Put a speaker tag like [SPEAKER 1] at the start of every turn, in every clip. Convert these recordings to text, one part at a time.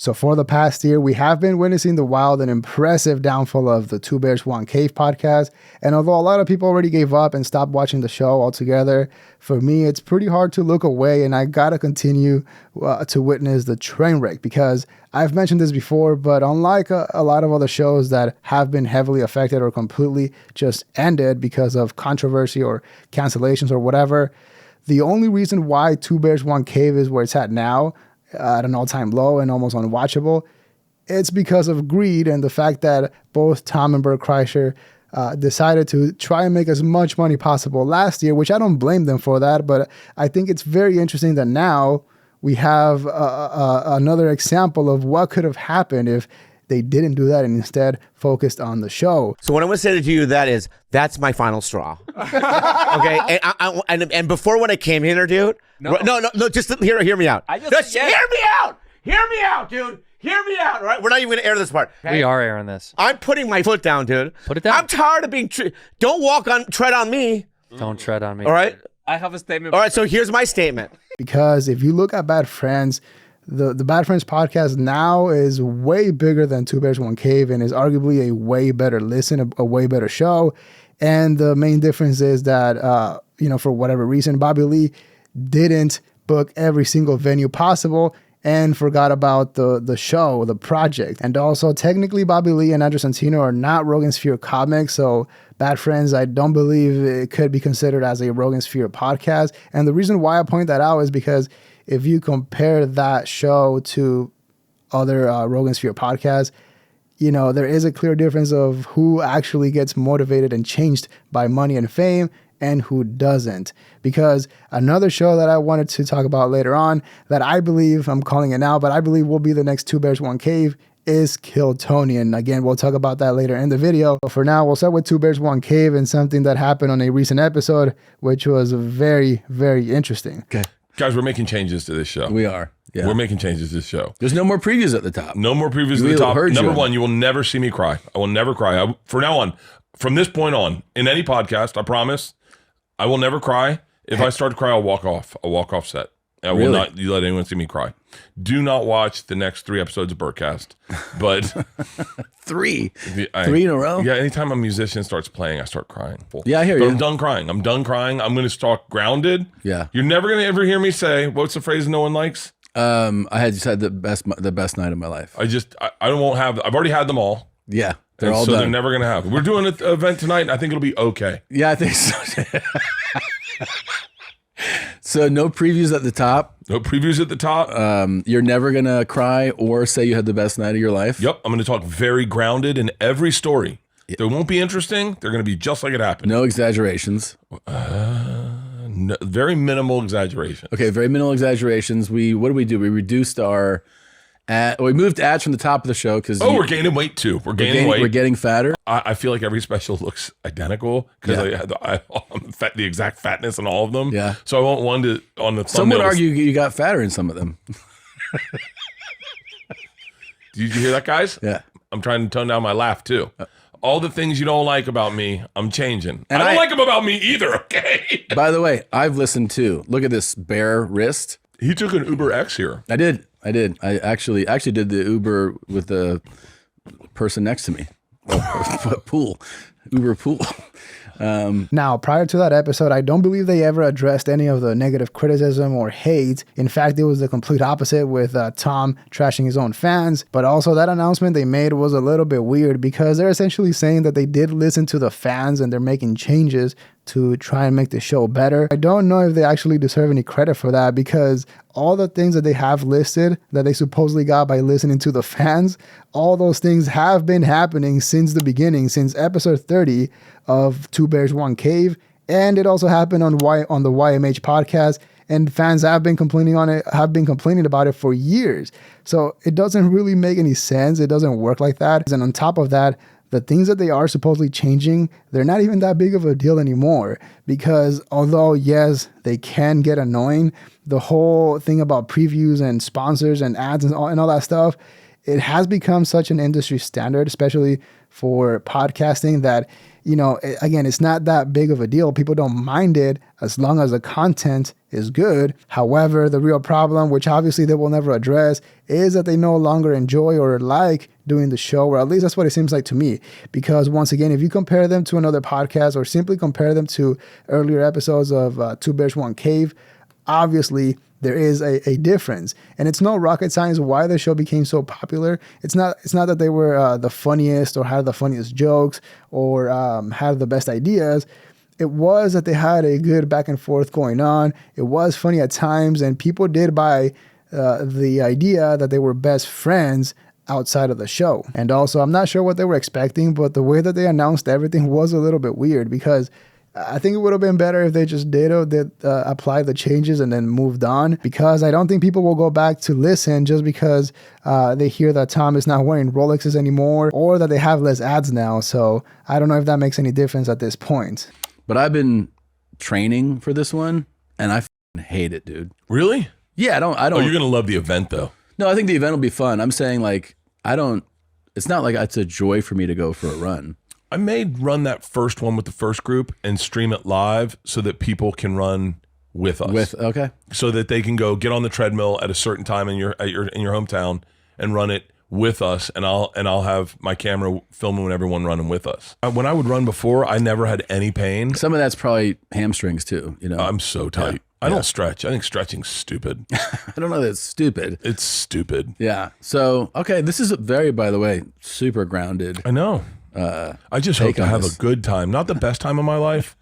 [SPEAKER 1] So for the past year, we have been witnessing the wild and impressive downfall of the Two Bears One Cave podcast. And although a lot of people already gave up and stopped watching the show altogether, for me, it's pretty hard to look away, and I gotta continue to witness the train wreck, because I've mentioned this before, but unlike a lot of other shows that have been heavily affected or completely just ended because of controversy or cancellations or whatever, the only reason why Two Bears One Cave is where it's at now, at an all-time low and almost unwatchable, it's because of greed and the fact that both Tom and Bert Kreischer decided to try and make as much money possible last year, which I don't blame them for that, but I think it's very interesting that now we have another example of what could have happened if they didn't do that and instead focused on the show.
[SPEAKER 2] So what I'm going to say to you that's my final straw. Okay, and before when I came here, dude. No, just hear me out. Just hear me out. Hear me out, dude. Hear me out. All right, we're not even going to air this part.
[SPEAKER 3] Okay? We are airing this.
[SPEAKER 2] I'm putting my foot down, dude.
[SPEAKER 3] Put it down.
[SPEAKER 2] I'm tired of being. Don't tread on me.
[SPEAKER 3] Don't tread on me.
[SPEAKER 2] All right.
[SPEAKER 4] I have a statement.
[SPEAKER 2] All right, so here's my statement.
[SPEAKER 1] Because if you look at Bad Friends, the Bad Friends podcast now is way bigger than Two Bears One Cave and is arguably a way better listen, a way better show. And the main difference is that, for whatever reason, Bobby Lee didn't book every single venue possible and forgot about the show, the project. And also, technically, Bobby Lee and Andrew Santino are not Rogan Sphere comics, so Bad Friends, I don't believe it could be considered as a Rogan Sphere podcast. And the reason why I point that out is because if you compare that show to other Rogan Sphere podcasts, there is a clear difference of who actually gets motivated and changed by money and fame and who doesn't. Because another show that I wanted to talk about later on that I believe, I'm calling it now, but I believe will be the next Two Bears One Cave is Kill Tony. And again, we'll talk about that later in the video. But for now, we'll start with Two Bears One Cave and something that happened on a recent episode, which was very, very interesting.
[SPEAKER 5] Okay. Guys, we're making changes to this show.
[SPEAKER 6] We are. Yeah.
[SPEAKER 5] We're making changes to this show.
[SPEAKER 6] There's no more previews at the top.
[SPEAKER 5] No more previews at the top. Number one, you will never see me cry. I will never cry. From now on, from this point on, in any podcast, I promise, I will never cry. If I start to cry, I'll walk off. I'll walk off set. I will not let anyone see me cry. Do not watch the next 3 episodes of Bertcast. But
[SPEAKER 6] 3 in a row?
[SPEAKER 5] Yeah, anytime a musician starts playing, I start crying.
[SPEAKER 6] Yeah, I hear
[SPEAKER 5] but
[SPEAKER 6] you.
[SPEAKER 5] I'm done crying. I'm going to start grounded.
[SPEAKER 6] Yeah.
[SPEAKER 5] You're never going to ever hear me say, what's the phrase no one likes?
[SPEAKER 6] I just had the best night of my life.
[SPEAKER 5] I've already had them all.
[SPEAKER 6] Yeah. They're all
[SPEAKER 5] so
[SPEAKER 6] done.
[SPEAKER 5] They're never going to happen. We're doing an event tonight, and I think it'll be okay.
[SPEAKER 6] Yeah, I think so. So no previews at the top.
[SPEAKER 5] No previews at the top.
[SPEAKER 6] You're never going to cry or say you had the best night of your life.
[SPEAKER 5] Yep. I'm going to talk very grounded in every story. They won't be interesting. They're going to be just like it happened.
[SPEAKER 6] No exaggerations.
[SPEAKER 5] No, very minimal exaggeration.
[SPEAKER 6] Okay, very minimal exaggerations. What do? We reduced our we moved ads from the top of the show because
[SPEAKER 5] we're gaining weight too. We're gaining weight.
[SPEAKER 6] We're getting fatter.
[SPEAKER 5] I feel like every special looks identical because I'm the exact fatness in all of them.
[SPEAKER 6] Yeah.
[SPEAKER 5] So I want one to on the thumbnails.
[SPEAKER 6] Some would argue you got fatter in some of them.
[SPEAKER 5] Did you hear that, guys?
[SPEAKER 6] Yeah.
[SPEAKER 5] I'm trying to tone down my laugh too. All the things you don't like about me, I'm changing. And I don't like them about me either, okay?
[SPEAKER 6] By the way, I've listened too. Look at this bare wrist.
[SPEAKER 5] He took an Uber X here.
[SPEAKER 6] I did. I actually did the Uber with the person next to me. Uber pool.
[SPEAKER 1] Now, prior to that episode, I don't believe they ever addressed any of the negative criticism or hate. In fact, it was the complete opposite with Tom trashing his own fans. But also that announcement they made was a little bit weird because they're essentially saying that they did listen to the fans and they're making changes to try and make the show better. I don't know if they actually deserve any credit for that because all the things that they have listed that they supposedly got by listening to the fans, all those things have been happening since the beginning, since episode 30 of Two Bears One Cave, and it also happened on the YMH podcast, and fans have been complaining about it for years. So it doesn't really make any sense. It doesn't work like that. And on top of that, the things that they are supposedly changing, they're not even that big of a deal anymore because although, yes, they can get annoying, the whole thing about previews and sponsors and ads and all that stuff, it has become such an industry standard, especially for podcasting, that again, it's not that big of a deal. People don't mind it as long as the content is good. However, the real problem, which obviously they will never address, is that they no longer enjoy or like doing the show, or at least that's what it seems like to me. Because once again, if you compare them to another podcast or simply compare them to earlier episodes of Two Bears, One Cave, obviously there is a difference. And it's no rocket science why the show became so popular. It's not that they were the funniest or had the funniest jokes or had the best ideas. It was that they had a good back and forth going on. It was funny at times, and people did buy the idea that they were best friends outside of the show. And also, I'm not sure what they were expecting, but the way that they announced everything was a little bit weird, because I think it would have been better if they just apply the changes and then moved on, because I don't think people will go back to listen just because they hear that Tom is not wearing Rolexes anymore or that they have less ads now. So I don't know if that makes any difference at this point.
[SPEAKER 6] But I've been training for this one, and I hate it, dude.
[SPEAKER 5] Really?
[SPEAKER 6] Yeah, I don't.
[SPEAKER 5] Oh, you're gonna love the event though.
[SPEAKER 6] No, I think the event will be fun. I'm saying, like, it's not like it's a joy for me to go for a run.
[SPEAKER 5] I may run that first one with the first group and stream it live so that people can run with us.
[SPEAKER 6] Okay.
[SPEAKER 5] So that they can go get on the treadmill at a certain time in your hometown and run it with us, and I'll have my camera filming everyone running with us. When I would run before, I never had any pain.
[SPEAKER 6] Some of that's probably hamstrings too.
[SPEAKER 5] I'm so tight. Yeah. I don't stretch. I think stretching's stupid.
[SPEAKER 6] I don't know that it's stupid.
[SPEAKER 5] It's stupid.
[SPEAKER 6] Yeah. So, okay, this is by the way, super grounded.
[SPEAKER 5] I know. I just hope to have a good time. Not the best time of my life,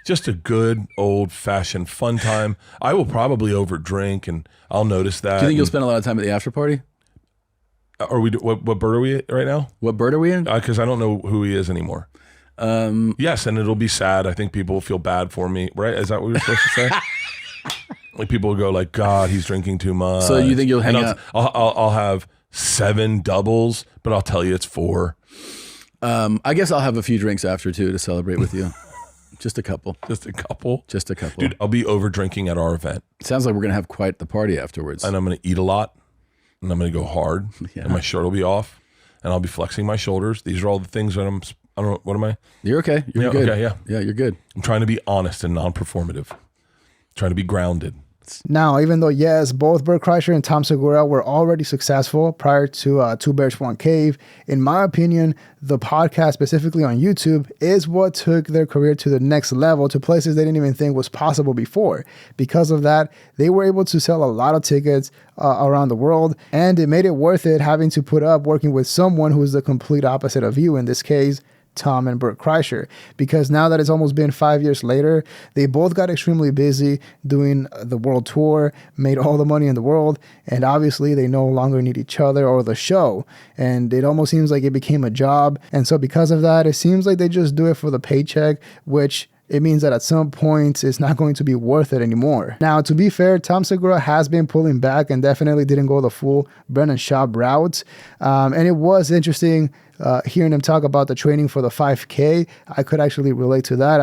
[SPEAKER 5] just a good old-fashioned fun time. I will probably overdrink, and I'll notice that.
[SPEAKER 6] Do you think you'll spend a lot of time at the after party?
[SPEAKER 5] Are we? What bird are we right now?
[SPEAKER 6] What bird are we in?
[SPEAKER 5] Because I don't know who he is anymore. Yes, and it'll be sad. I think people will feel bad for me. Right? Is that what we were supposed to say? Like people will go like, God, he's drinking too much.
[SPEAKER 6] So you think you'll hang out?
[SPEAKER 5] I'll have 7 doubles, but I'll tell you it's 4.
[SPEAKER 6] I guess I'll have a few drinks after too to celebrate with you. Just a couple.
[SPEAKER 5] Just a couple?
[SPEAKER 6] Just a couple.
[SPEAKER 5] Dude, I'll be over drinking at our event.
[SPEAKER 6] It sounds like we're going to have quite the party afterwards.
[SPEAKER 5] And I'm going to eat a lot, and I'm going to go hard, and my shirt will be off, and I'll be flexing my shoulders. These are all the things that I don't know, what am I?
[SPEAKER 6] You're okay. You're good.
[SPEAKER 5] Okay, yeah.
[SPEAKER 6] Yeah, you're good.
[SPEAKER 5] I'm trying to be honest and non-performative. Trying to be grounded.
[SPEAKER 1] Now, even though, yes, both Bert Kreischer and Tom Segura were already successful prior to Two Bears, One Cave, in my opinion, the podcast, specifically on YouTube, is what took their career to the next level, to places they didn't even think was possible before. Because of that, they were able to sell a lot of tickets around the world, and it made it worth it having to put up working with someone who's the complete opposite of you, in this case, Tom and Bert Kreischer, because now that it's almost been 5 years later, they both got extremely busy doing the world tour, made all the money in the world, and obviously they no longer need each other or the show, and it almost seems like it became a job. And so because of that, it seems like they just do it for the paycheck, which it means that at some point it's not going to be worth it anymore. Now, to be fair, Tom Segura has been pulling back and definitely didn't go the full Brennan Schaub route. And it was interesting hearing him talk about the training for the 5K. I could actually relate to that.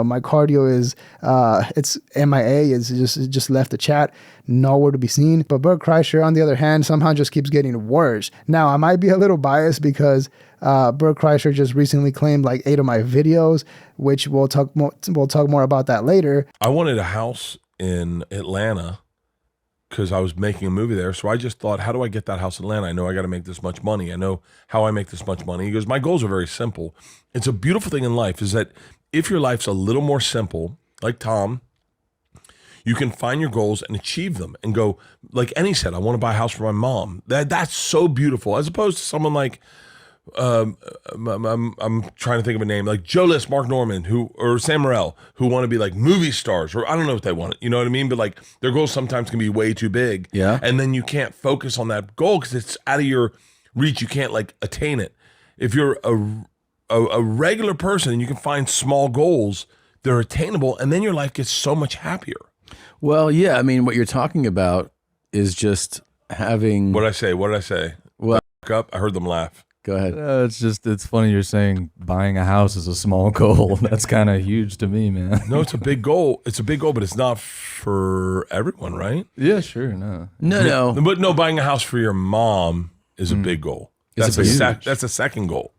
[SPEAKER 1] My cardio is, it's MIA, it's just left the chat, nowhere to be seen. But Bert Kreischer, on the other hand, somehow just keeps getting worse. Now, I might be a little biased because Bert Kreischer just recently claimed like 8 of my videos, which we'll talk more about that later.
[SPEAKER 5] I wanted a house in Atlanta because I was making a movie there. So I just thought, how do I get that house in Atlanta? I know I got to make this much money. I know how I make this much money. He goes, my goals are very simple. It's a beautiful thing in life is that if your life's a little more simple, like Tom, you can find your goals and achieve them and go, like Annie said, I want to buy a house for my mom. That's so beautiful. As opposed to someone like, I'm trying to think of a name, like Joe List, Mark Norman, or Sam Morril, who want to be like movie stars, or I don't know what they want. You know what I mean? But like their goals sometimes can be way too big.
[SPEAKER 6] Yeah.
[SPEAKER 5] And then you can't focus on that goal because it's out of your reach. You can't like attain it. If you're a regular person and you can find small goals, they're attainable, and then your life gets so much happier.
[SPEAKER 6] Well, yeah. I mean, what you're talking about is just having.
[SPEAKER 5] What did I say?
[SPEAKER 6] Well,
[SPEAKER 5] up. I heard them laugh.
[SPEAKER 6] Go ahead.
[SPEAKER 3] It's funny you're saying buying a house is a small goal. That's kind of huge to me, man.
[SPEAKER 5] No, it's a big goal. It's a big goal, but it's not for everyone, right?
[SPEAKER 3] Yeah, sure. No.
[SPEAKER 5] But no, buying a house for your mom is a big goal. That's a second goal,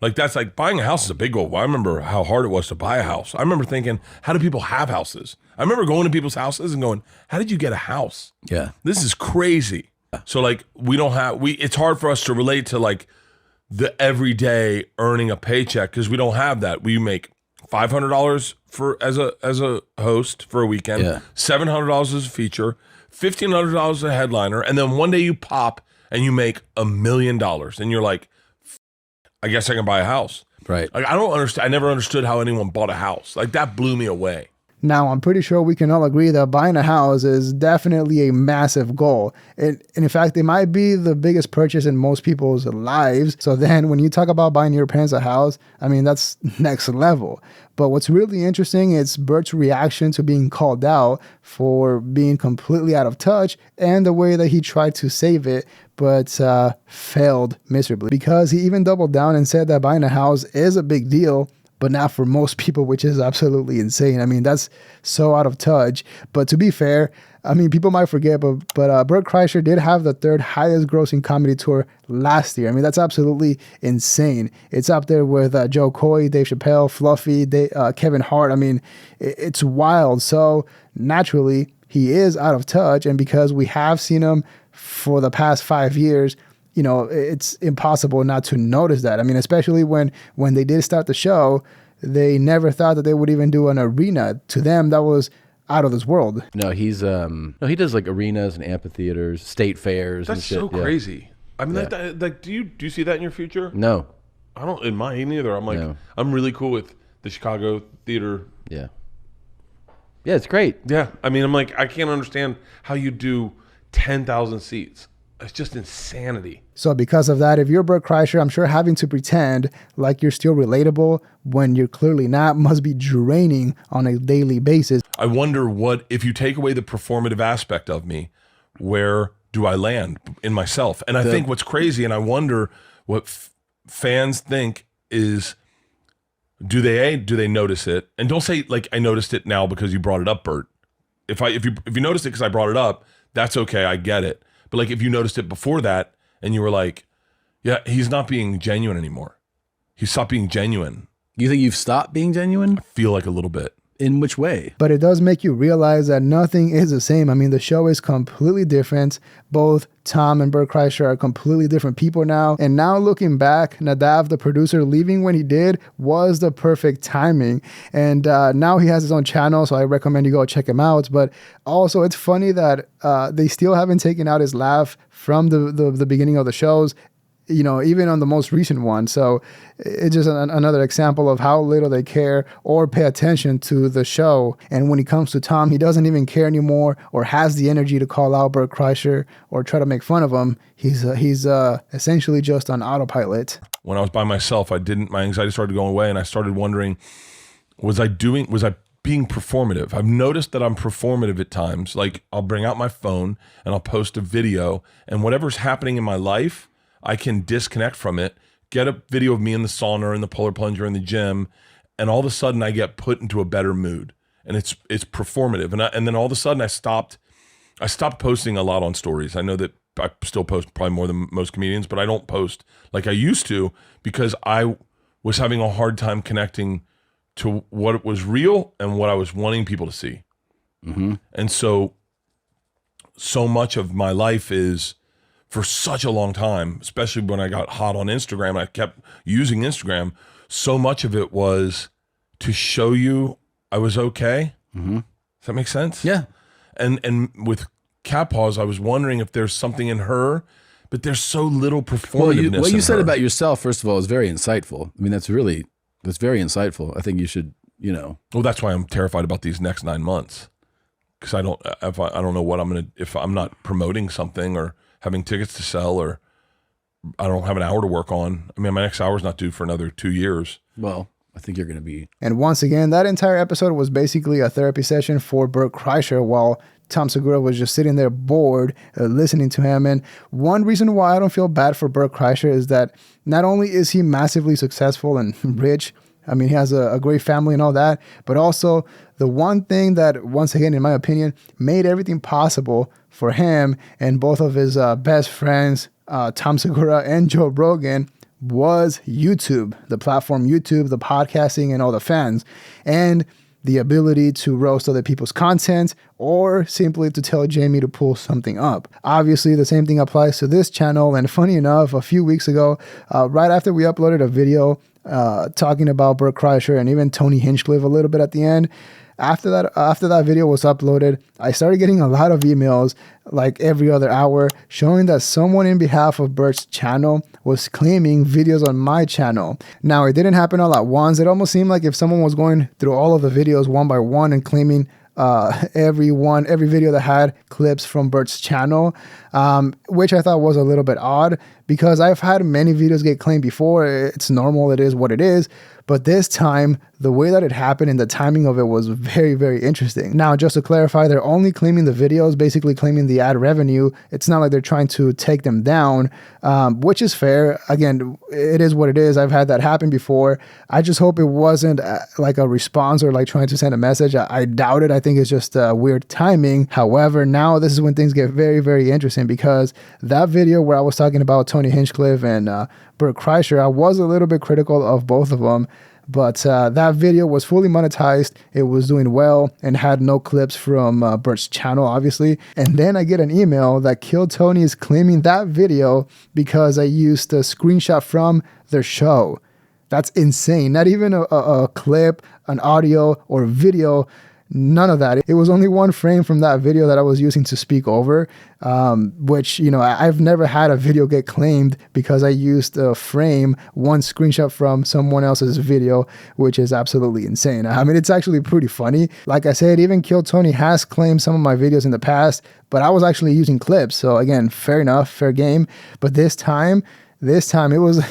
[SPEAKER 5] Like that's like buying a house is a big goal. I remember how hard it was to buy a house. I remember thinking, how do people have houses? I remember going to people's houses and going, how did you get a house?
[SPEAKER 6] Yeah.
[SPEAKER 5] This is crazy. So like it's hard for us to relate to like the everyday earning a paycheck because we don't have that. We make $500 as a host for a weekend, $700 as a feature, $1,500 as a headliner, and then one day you pop and you make $1 million and you're like, I guess I can buy a house.
[SPEAKER 6] Right.
[SPEAKER 5] Like I don't understand. I never understood how anyone bought a house. Like that blew me away.
[SPEAKER 1] Now, I'm pretty sure we can all agree that buying a house is definitely a massive goal. And in fact, it might be the biggest purchase in most people's lives. So then when you talk about buying your parents a house, I mean, that's next level. But what's really interesting is Bert's reaction to being called out for being completely out of touch and the way that he tried to save it, but failed miserably. Because he even doubled down and said that buying a house is a big deal, but not for most people, which is absolutely insane. I mean, that's so out of touch. But to be fair, I mean, people might forget, but Bert Kreischer did have the third highest grossing comedy tour last year. I mean, that's absolutely insane. It's up there with Joe Coy, Dave Chappelle, Fluffy, Kevin Hart. I mean, it's wild. So naturally, he is out of touch. And because we have seen him for the past 5 years, you know, it's impossible not to notice that. I mean, especially when they did start the show, they never thought that they would even do an arena. To them, that was out of this world.
[SPEAKER 6] No, he does like arenas and amphitheaters, state fairs.
[SPEAKER 5] That's
[SPEAKER 6] and shit.
[SPEAKER 5] so crazy. I mean, like, do you see that in your future?
[SPEAKER 6] No,
[SPEAKER 5] I don't. In mine either. I'm like,
[SPEAKER 6] No.
[SPEAKER 5] I'm really cool with the Chicago theater.
[SPEAKER 6] yeah, it's great.
[SPEAKER 5] Yeah, I mean, I'm like, I can't understand how you do 10,000 seats. It's just insanity.
[SPEAKER 1] So because of that, if you're Bert Kreischer, I'm sure having to pretend like you're still relatable when you're clearly not must be draining on a daily basis.
[SPEAKER 5] I wonder what, if you take away the performative aspect of me, where do I land in myself? And I think what's crazy, and I wonder what fans think is, do they notice it? And don't say like, I noticed it now because you brought it up, Bert. If you noticed it because I brought it up, that's okay. I get it. But like, if you noticed it before that and you were like, yeah, he's not being genuine anymore. He stopped being genuine.
[SPEAKER 6] You think you've stopped being genuine?
[SPEAKER 5] I feel like a little bit.
[SPEAKER 6] In which way?
[SPEAKER 1] But it does make you realize that nothing is the same. I mean, the show is completely different. Both Tom and Bert Kreischer are completely different people now. And now looking back, Nadav, the producer, leaving when he did was the perfect timing. And now he has his own channel, so I recommend you go check him out. But also, it's funny that they still haven't taken out his laugh from the beginning of the shows, you know, even on the most recent one. So it's just another example of how little they care or pay attention to the show. And when it comes to Tom, he doesn't even care anymore or has the energy to call out Bert Kreischer or try to make fun of him. He's essentially just on autopilot.
[SPEAKER 5] When I was by myself, my anxiety started going away, and I started wondering, was I being performative? I've noticed that I'm performative at times. Like I'll bring out my phone and I'll post a video, and whatever's happening in my life, I can disconnect from it, get a video of me in the sauna or in the polar plunger in the gym, and all of a sudden I get put into a better mood, and it's performative. And then all of a sudden I stopped posting a lot on stories. I know that I still post probably more than most comedians, but I don't post like I used to because I was having a hard time connecting to what was real and what I was wanting people to see. Mm-hmm. And so much of my life is, for such a long time, especially when I got hot on Instagram, I kept using Instagram, so much of it was to show you I was okay. Mm-hmm. Does that make sense?
[SPEAKER 6] Yeah.
[SPEAKER 5] And with Cat Paws, I was wondering if there's something in her, but there's so little performativeness.
[SPEAKER 6] Well, what you said
[SPEAKER 5] her.
[SPEAKER 6] about yourself, first of all, is very insightful. I mean, that's very insightful. I think you should, you know.
[SPEAKER 5] Well, that's why I'm terrified about these next 9 months, because I don't know what I'm gonna, if I'm not promoting something or having tickets to sell, or I don't have an hour to work on. I mean, my next hour is not due for another 2 years.
[SPEAKER 6] Well, I think you're going to be.
[SPEAKER 1] And once again, that entire episode was basically a therapy session for Bert Kreischer, while Tom Segura was just sitting there bored, listening to him. And one reason why I don't feel bad for Bert Kreischer is that not only is he massively successful and rich, I mean, he has a great family and all that, but also the one thing that, once again, in my opinion, made everything possible for him and both of his best friends, Tom Segura and Joe Rogan, was YouTube, the platform YouTube, the podcasting, and all the fans, and the ability to roast other people's content or simply to tell Jamie to pull something up. Obviously, the same thing applies to this channel. And funny enough, a few weeks ago, right after we uploaded a video talking about Bert Kreischer and even Tony Hinchcliffe a little bit at the end, after that video was uploaded, I started getting a lot of emails like every other hour showing that someone in behalf of Bert's channel was claiming videos on my channel. Now, it didn't happen all at once. It almost seemed like if someone was going through all of the videos one by one and claiming every video that had clips from Bert's channel, which I thought was a little bit odd because I've had many videos get claimed before. It's normal. It is what it is. But this time, the way that it happened and the timing of it was very, very interesting. Now, just to clarify, they're only claiming the videos, basically claiming the ad revenue. It's not like they're trying to take them down, which is fair. Again, it is what it is. I've had that happen before. I just hope it wasn't like a response or like trying to send a message. I doubt it. I think it's just weird timing. However, now this is when things get very, very interesting because that video where I was talking about Tony Hinchcliffe and Bert Kreischer, I was a little bit critical of both of them. But that video was fully monetized. It was doing well and had no clips from Bert's channel, obviously. And then I get an email that Kill Tony is claiming that video because I used a screenshot from their show. That's insane. Not even a clip, an audio, or video. None of that. It was only one frame from that video that I was using to speak over, which, you know, I've never had a video get claimed because I used a frame, one screenshot from someone else's video, which is absolutely insane. I mean, it's actually pretty funny. Like I said, even Kill Tony has claimed some of my videos in the past, but I was actually using clips. So again, fair enough, fair game. But this time it was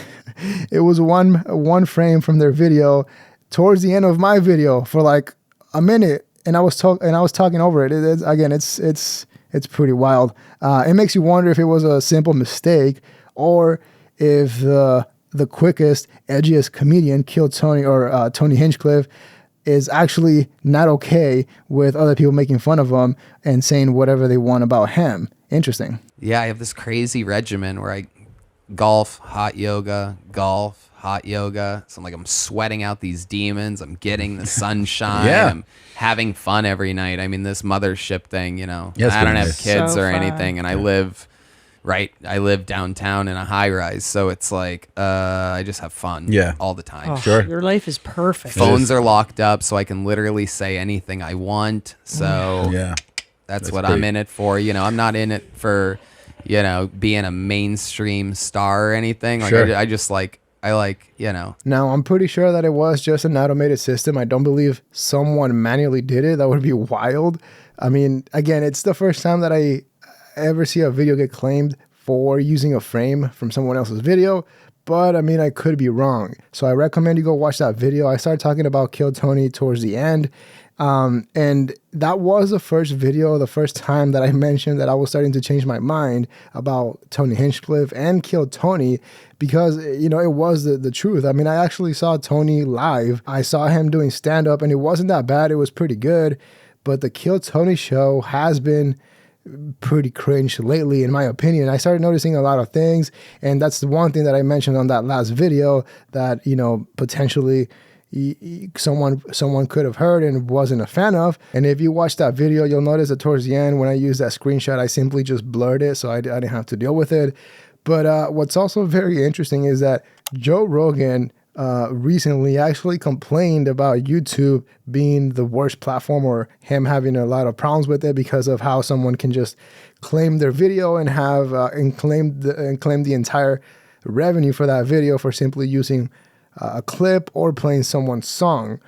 [SPEAKER 1] it was one frame from their video towards the end of my video for like a minute. And I was talking over it. It's pretty wild. It makes you wonder if it was a simple mistake or if the quickest, edgiest comedian, Kill Tony or Tony Hinchcliffe, is actually not okay with other people making fun of him and saying whatever they want about him. Interesting.
[SPEAKER 4] Yeah, I have this crazy regimen where I golf, hot yoga, golf, hot yoga. So I'm sweating out these demons. I'm getting the sunshine.
[SPEAKER 6] Yeah.
[SPEAKER 4] I'm having fun every night. I mean, this mothership thing, you know,
[SPEAKER 6] Yes,
[SPEAKER 4] I don't
[SPEAKER 6] man.
[SPEAKER 4] have kids
[SPEAKER 7] So
[SPEAKER 4] or
[SPEAKER 7] fun.
[SPEAKER 4] anything. And I live downtown in a high rise. So it's like, I just have fun all the time.
[SPEAKER 7] Oh,
[SPEAKER 6] Sure.
[SPEAKER 7] Your life is perfect.
[SPEAKER 4] Phones are locked up so I can literally say anything I want. So
[SPEAKER 6] Yeah.
[SPEAKER 4] that's what
[SPEAKER 6] great.
[SPEAKER 4] I'm in it for. You know, I'm not in it for, you know, being a mainstream star or anything. Like
[SPEAKER 6] Sure.
[SPEAKER 4] I just like, you know.
[SPEAKER 1] Now, I'm pretty sure that it was just an automated system. I don't believe someone manually did it. That would be wild. I mean, again, it's the first time that I ever see a video get claimed for using a frame from someone else's video. But I mean, I could be wrong. So I recommend you go watch that video. I started talking about Kill Tony towards the end. And that was the first video, the first time that I mentioned that I was starting to change my mind about Tony Hinchcliffe and Kill Tony because, you know, it was the truth. I mean, I actually saw Tony live. I saw him doing stand-up and it wasn't that bad. It was pretty good. But the Kill Tony show has been pretty cringe lately, in my opinion. I started noticing a lot of things. And that's the one thing that I mentioned on that last video that, you know, potentially someone could have heard and wasn't a fan of. And if you watch that video, you'll notice that towards the end, when I used that screenshot, I simply just blurred it, so I didn't have to deal with it. But what's also very interesting is that Joe Rogan recently actually complained about YouTube being the worst platform or him having a lot of problems with it because of how someone can just claim their video and have and claim the entire revenue for that video for simply using a clip or playing someone's song.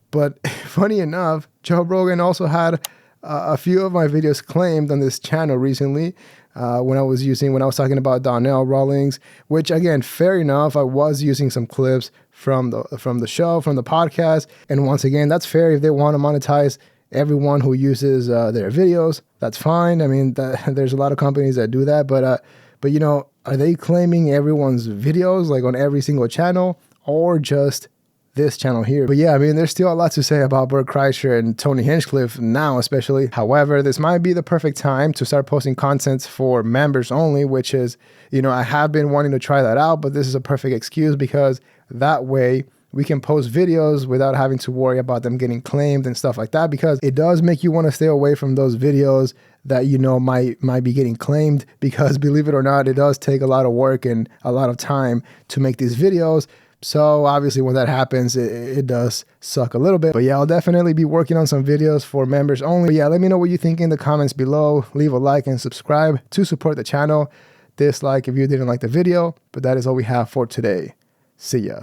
[SPEAKER 1] But funny enough, Joe Rogan also had a few of my videos claimed on this channel recently when I was talking about Donnell Rawlings, which again, fair enough. I was using some clips from the show, from the podcast. And once again, that's fair. If they want to monetize everyone who uses their videos, that's fine. I mean, there's a lot of companies that do that, but you know, are they claiming everyone's videos like on every single channel? Or just this channel here. But yeah, I mean, there's still a lot to say about Bert Kreischer and Tony Hinchcliffe now, especially. However, this might be the perfect time to start posting content for members only, which is, you know, I have been wanting to try that out, but this is a perfect excuse because that way we can post videos without having to worry about them getting claimed and stuff like that, because it does make you want to stay away from those videos that you know might be getting claimed, because believe it or not, it does take a lot of work and a lot of time to make these videos. So obviously when that happens, it does suck a little bit. But yeah, I'll definitely be working on some videos for members only. But yeah, let me know what you think in the comments below. Leave a like and subscribe to support the channel. Dislike if you didn't like the video. But that is all we have for today. See ya.